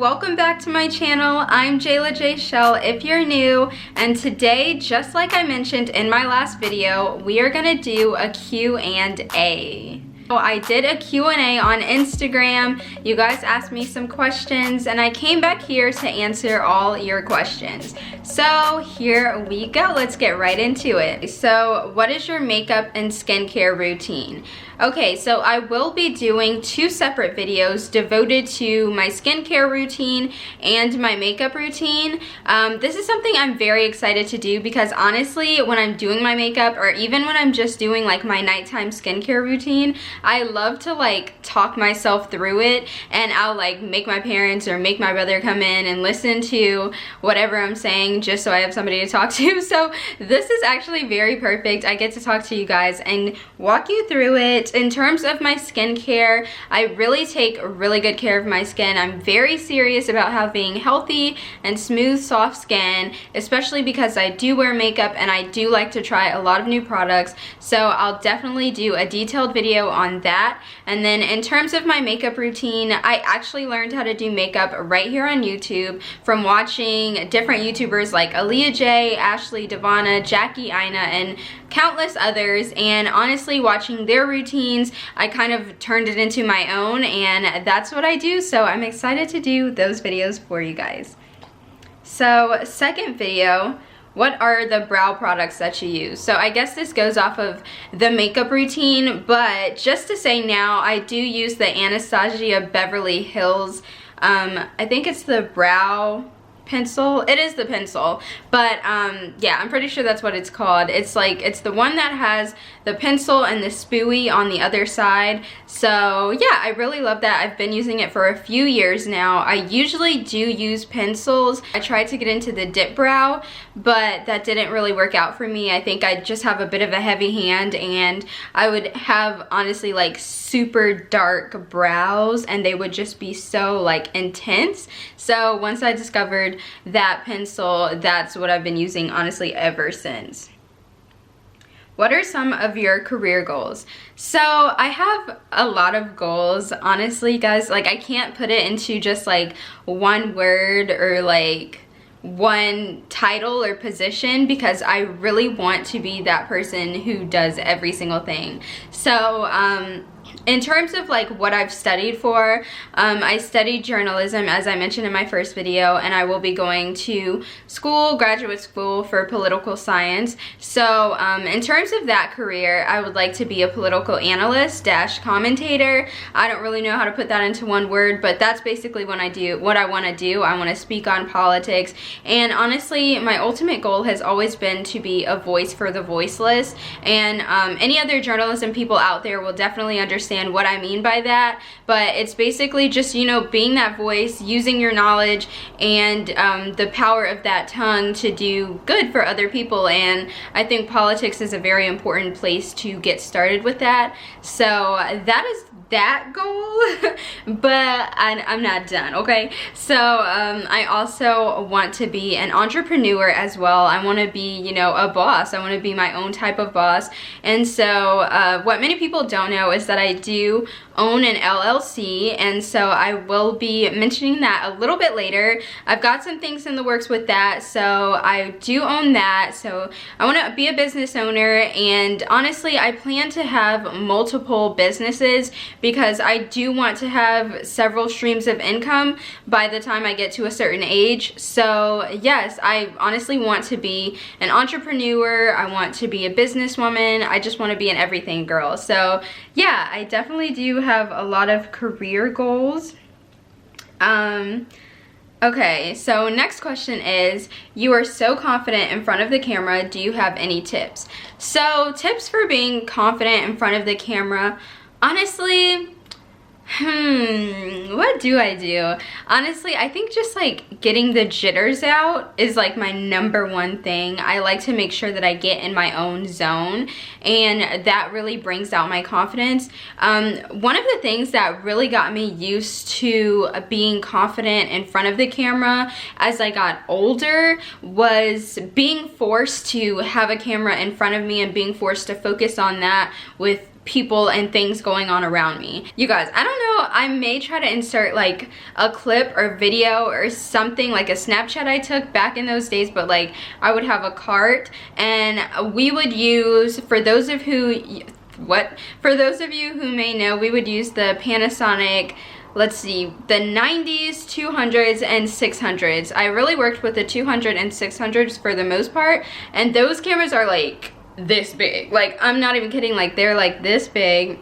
welcome back to my channel. I'm Jayla J. Shell if you're new, and today, just like I mentioned in my last video, we are gonna do a Q&A. So I did a Q&A on Instagram. You guys asked me some questions and I came back here to answer all your questions. So here we go, let's get right into it. So what is your makeup and skincare routine? Okay, so I will be doing two separate videos devoted to my skincare routine and my makeup routine. This is something I'm very excited to do because honestly, when I'm doing my makeup or even when I'm just doing like my nighttime skincare routine, I love to like talk myself through it, and I'll like make my parents or make my brother come in and listen to whatever I'm saying just so I have somebody to talk to. So this is actually very perfect. I get to talk to you guys and walk you through it. In terms of my skincare, I really take really good care of my skin. I'm very serious about having healthy and smooth, soft skin, especially because I do wear makeup and I do like to try a lot of new products. So I'll definitely do a detailed video on that. And then in terms of my makeup routine, I actually learned how to do makeup right here on YouTube from watching different YouTubers like Aaliyah J, Ashley Devana, Jackie Aina, and countless others. And honestly, watching their routines, I kind of turned it into my own, and that's what I do. So I'm excited to do those videos for you guys. So second video, what are the brow products that you use? So I guess this goes off of the makeup routine, but just to say now, I do use the Anastasia Beverly Hills, I think it's the brow pencil. It is the pencil, but yeah, I'm pretty sure that's what it's called. It's like, it's the one that has the pencil and the spoolie on the other side. So yeah, I really love that. I've been using it for a few years now. I usually do use pencils. I tried to get into the dip brow, but that didn't really work out for me. I think I just have a bit of a heavy hand, and I would have honestly like super dark brows and they would just be so like intense. So once I discovered that pencil, that's what I've been using honestly ever since. What are some of your career goals? So I have a lot of goals, honestly, guys. Like, I can't put it into just like one word or like one title or position because I really want to be that person who does every single thing. So in terms of like what I've studied for, I studied journalism, as I mentioned in my first video, and I will be going to school, graduate school for political science. So in terms of that career, I would like to be a political analyst / commentator. I don't really know how to put that into one word, but that's basically what I want to do. I want to speak on politics, and honestly, my ultimate goal has always been to be a voice for the voiceless, and any other journalism people out there will definitely understand what I mean by that. But it's basically just, you know, being that voice, using your knowledge and the power of that tongue to do good for other people. And I think politics is a very important place to get started with that. So that is that goal, but I'm not done, okay? So I also want to be an entrepreneur as well. I want to be, you know, a boss. I want to be my own type of boss. And so what many people don't know is that I do own an LLC, and so I will be mentioning that a little bit later. I've got some things in the works with that, so I do own that. So I want to be a business owner, and honestly, I plan to have multiple businesses because I do want to have several streams of income by the time I get to a certain age. So yes, I honestly want to be an entrepreneur. I want to be a businesswoman. I just want to be an everything girl. So yeah, I definitely do have a lot of career goals. Okay, so next question is, you are so confident in front of the camera, do you have any tips? So tips for being confident in front of the camera, honestly, what do I do? Honestly, I think just like getting the jitters out is like my #1 thing. I like to make sure that I get in my own zone, and that really brings out my confidence. One of the things that really got me used to being confident in front of the camera as I got older was being forced to have a camera in front of me and being forced to focus on that with people and things going on around me. You guys, I don't know, I may try to insert like a clip or video or something, like a Snapchat I took back in those days, but like I would have a cart and we would use, for those of you who may know, we would use the Panasonic, let's see, the 90s, 200s, and 600s. I really worked with the 200 and 600s for the most part, and those cameras are like this big. Like, I'm not even kidding, like they're like this big.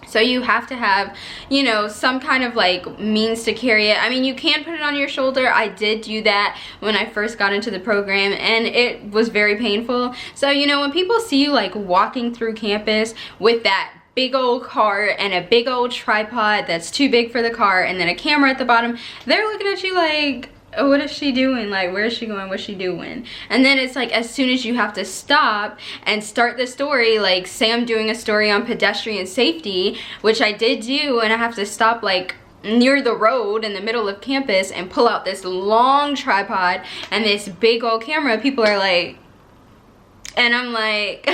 So you have to have, you know, some kind of like means to carry it. I mean, you can put it on your shoulder. I did do that when I first got into the program and it was very painful. So, you know, when people see you like walking through campus with that big old cart and a big old tripod that's too big for the car and then a camera at the bottom, they're looking at you like, oh, what is she doing? Like, where is she going? What's she doing? And then it's like, as soon as you have to stop and start the story, like say I'm doing a story on pedestrian safety, which I did do, and I have to stop like near the road in the middle of campus and pull out this long tripod and this big old camera, people are like, and I'm like,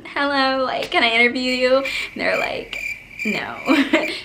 hello, like, can I interview you? And they're like, no.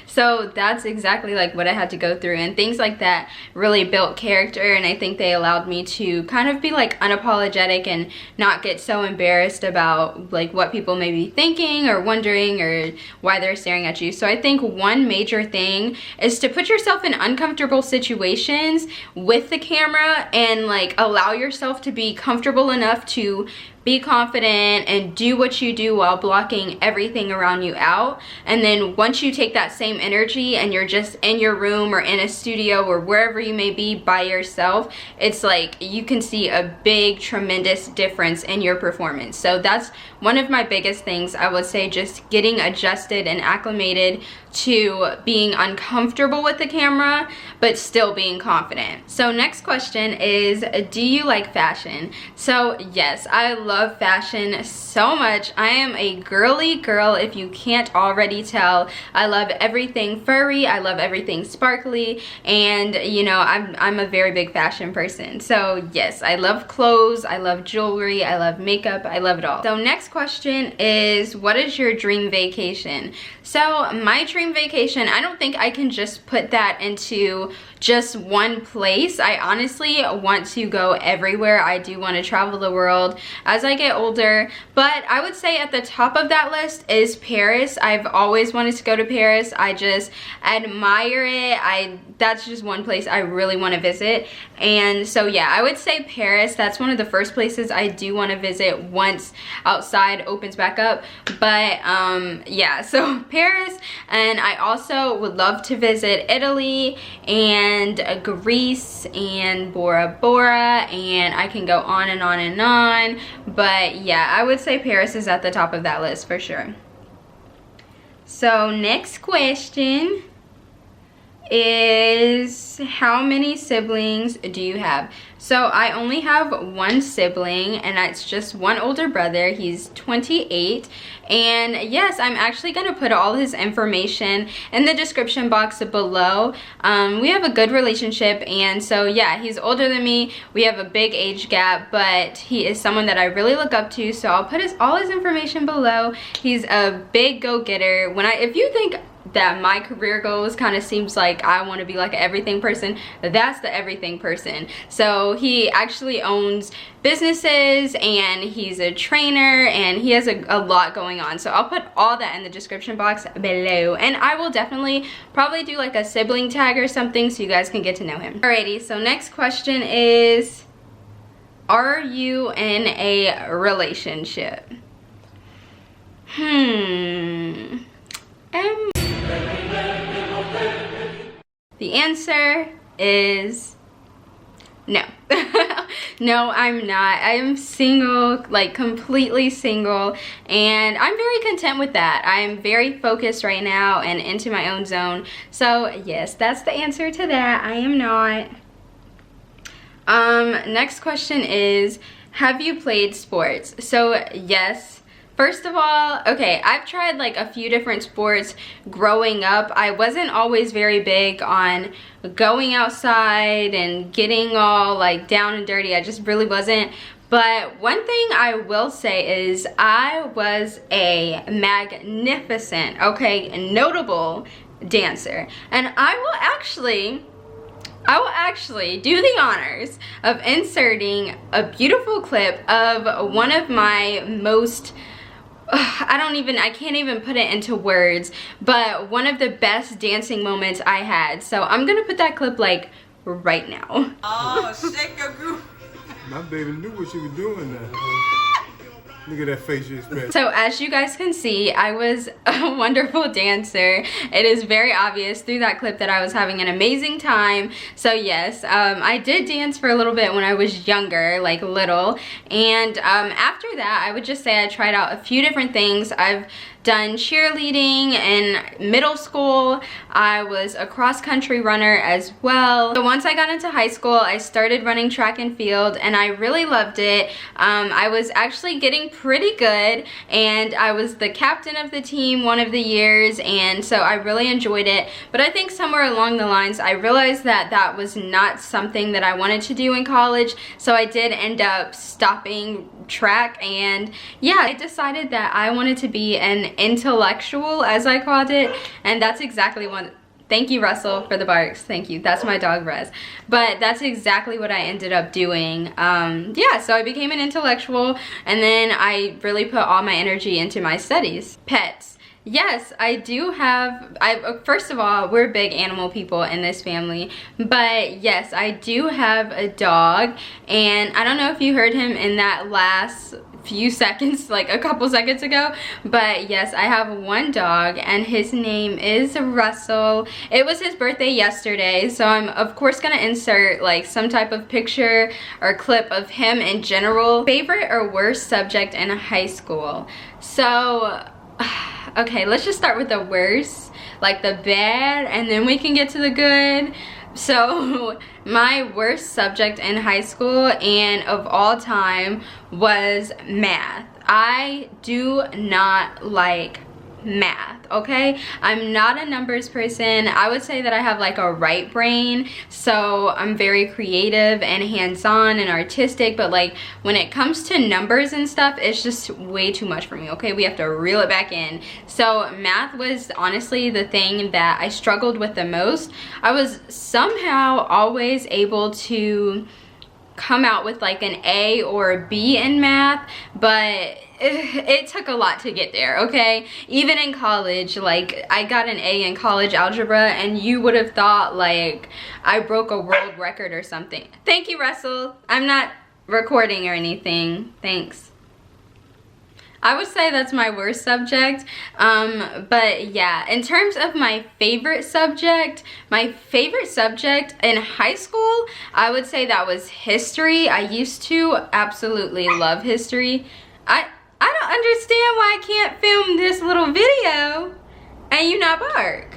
So that's exactly like what I had to go through, and things like that really built character, and I think they allowed me to kind of be like unapologetic and not get so embarrassed about like what people may be thinking or wondering or why they're staring at you. So I think one major thing is to put yourself in uncomfortable situations with the camera and like allow yourself to be comfortable enough to be confident and do what you do while blocking everything around you out. And then once you take that same energy and you're just in your room or in a studio or wherever you may be by yourself, it's like you can see a big, tremendous difference in your performance. So that's one of my biggest things, I would say, just getting adjusted and acclimated to being uncomfortable with the camera but still being confident. So next question is, do you like fashion? So yes, I love fashion so much. I am a girly girl, if you can't already tell. I love everything furry, I love everything sparkly, and you know, I'm a very big fashion person. So yes, I love clothes, I love jewelry, I love makeup, I love it all. So next question is, what is your dream vacation? So my dream vacation, I don't think I can just put that into just one place. I honestly want to go everywhere. I do want to travel the world as I get older, but I would say at the top of that list is Paris. I've always wanted to go to Paris. I just admire it. That's just one place I really want to visit. And so yeah, I would say Paris. That's one of the first places I do want to visit once outside opens back up. But yeah, so Paris, and I also would love to visit Italy and Greece and Bora Bora, and I can go on and on and on. But yeah, I would say Paris is at the top of that list for sure. So next question is, how many siblings do you have? So I only have one sibling, and that's just one older brother. He's 28, and yes, I'm actually gonna put all his information in the description box below. We have a good relationship, and so yeah, he's older than me. We have a big age gap, but he is someone that I really look up to, so I'll put all his information below. He's a big go-getter. If you think that my career goals kind of seems like I want to be like an everything person, that's the everything person. So he actually owns businesses, and he's a trainer, and he has a lot going on. So I'll put all that in the description box below, and I will definitely probably do like a sibling tag or something so you guys can get to know him. Alrighty, so next question is, are you in a relationship? The answer is no. No, I'm not. I am single, like completely single, and I'm very content with that. I'm very focused right now and into my own zone. So yes, that's the answer to that. I am not. Next question is, have you played sports? So yes. First of all, okay, I've tried like a few different sports growing up. I wasn't always very big on going outside and getting all like down and dirty. I just really wasn't. But one thing I will say is I was a magnificent, okay, notable dancer. And I will actually do the honors of inserting a beautiful clip of one of my most, I can't even put it into words, but one of the best dancing moments I had. So I'm gonna put that clip like right now. Oh, shake your groove. My baby knew what she was doing now. Look at that facial expression. So as you guys can see, I was a wonderful dancer. It is very obvious through that clip that I was having an amazing time. So yes, I did dance for a little bit when I was younger, like little. And after that, I would just say I tried out a few different things. I've done cheerleading in middle school. I was a cross-country runner as well. So once I got into high school, I started running track and field, and I really loved it. I was actually getting pretty good, and I was the captain of the team one of the years, and so I really enjoyed it. But I think somewhere along the lines, I realized that that was not something that I wanted to do in college, so I did end up stopping track. And yeah, I decided that I wanted to be an intellectual, as I called it, and that's exactly what, thank you Russell for the barks, thank you, that's my dog Rez, but that's exactly what I ended up doing. Yeah, so I became an intellectual, and then I really put all my energy into my studies. Pets. Yes, I do have, first of all, we're big animal people in this family, but yes, I do have a dog, and I don't know if you heard him in that last few seconds, like a couple seconds ago, but yes, I have one dog, and his name is Russell. It was his birthday yesterday, so I'm of course gonna insert like some type of picture or clip of him in general. Favorite or worst subject in high school? So okay, let's just start with the worst, like the bad, and then we can get to the good. So my worst subject in high school and of all time was math. I do not like math, okay? I'm not a numbers person. I would say that I have like a right brain, so I'm very creative and hands-on and artistic, but like when it comes to numbers and stuff, it's just way too much for me, okay? We have to reel it back in. So math was honestly the thing that I struggled with the most. I was somehow always able to come out with like an A or a B in math, but it took a lot to get there, okay? Even in college, like I got an A in college algebra, and you would have thought like I broke a world record or something. Thank you, Russell. I'm not recording or anything. Thanks. I would say that's my worst subject, but yeah, in terms of my favorite subject in high school, I would say that was history. I used to absolutely love history. I don't understand why I can't film this little video and you not bark.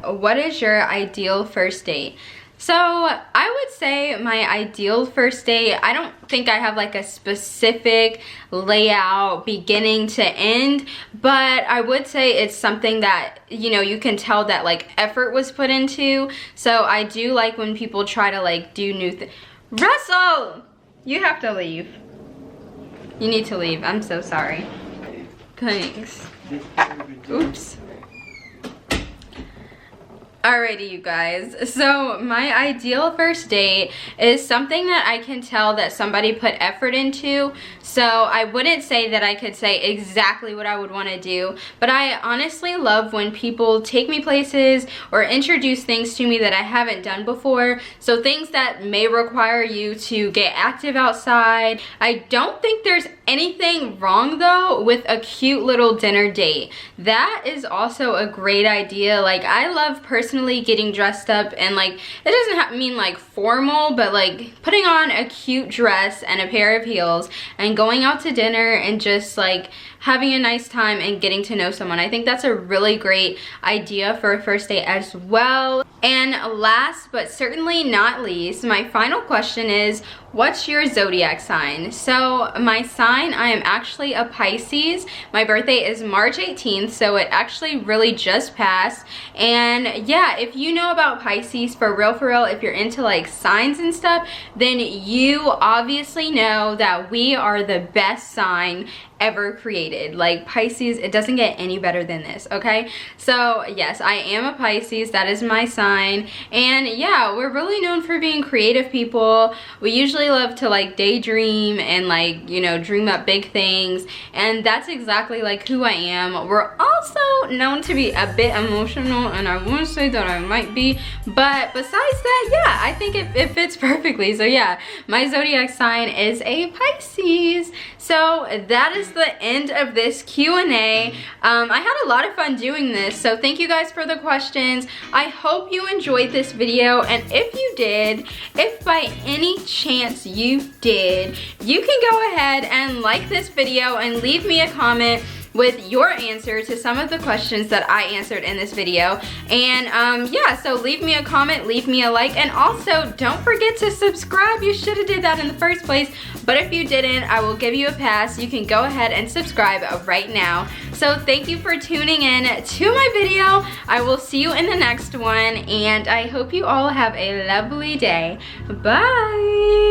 What is your ideal first date? So I would say my ideal first date, I don't think I have like a specific layout beginning to end, but I would say it's something that, you know, you can tell that like effort was put into. So I do like when people try to like do new things. Russell, you have to leave. You need to leave. I'm so sorry. Thanks. Oops. Alrighty, you guys, so my ideal first date is something that I can tell that somebody put effort into. So I wouldn't say that I could say exactly what I would want to do, but I honestly love when people take me places or introduce things to me that I haven't done before. So things that may require you to get active outside. I don't think there's anything wrong though with a cute little dinner date. That is also a great idea. Like I love personally getting dressed up, and like it doesn't mean like formal, but like putting on a cute dress and a pair of heels and going out to dinner and just like having a nice time and getting to know someone. I think that's a really great idea for a first date as well. And last but certainly not least, my final question is, what's your zodiac sign? So my sign, I am actually a Pisces. My birthday is March 18th, so it actually really just passed. And yeah, if you know about Pisces, for real, if you're into like signs and stuff, then you obviously know that we are the best sign ever created. Like Pisces, it doesn't get any better than this, okay? So yes, I am a Pisces. That is my sign. And yeah, we're really known for being creative people. We usually love to like daydream and like, you know, dream up big things, and that's exactly like who I am. We're also known to be a bit emotional, and I want to say that I might be, but besides that, yeah, I think it fits perfectly. So yeah, my zodiac sign is a Pisces. So that is the end of this Q&A. I had a lot of fun doing this, so thank you guys for the questions. I hope you enjoyed this video, and if you did, if by any chance you did, you can go ahead and like this video and leave me a comment with your answer to some of the questions that I answered in this video. And yeah, so leave me a comment, leave me a like, and also don't forget to subscribe. You should have did that in the first place, but if you didn't, I will give you a pass. You can go ahead and subscribe right now. So thank you for tuning in to my video. I will see you in the next one, and I hope you all have a lovely day. Bye.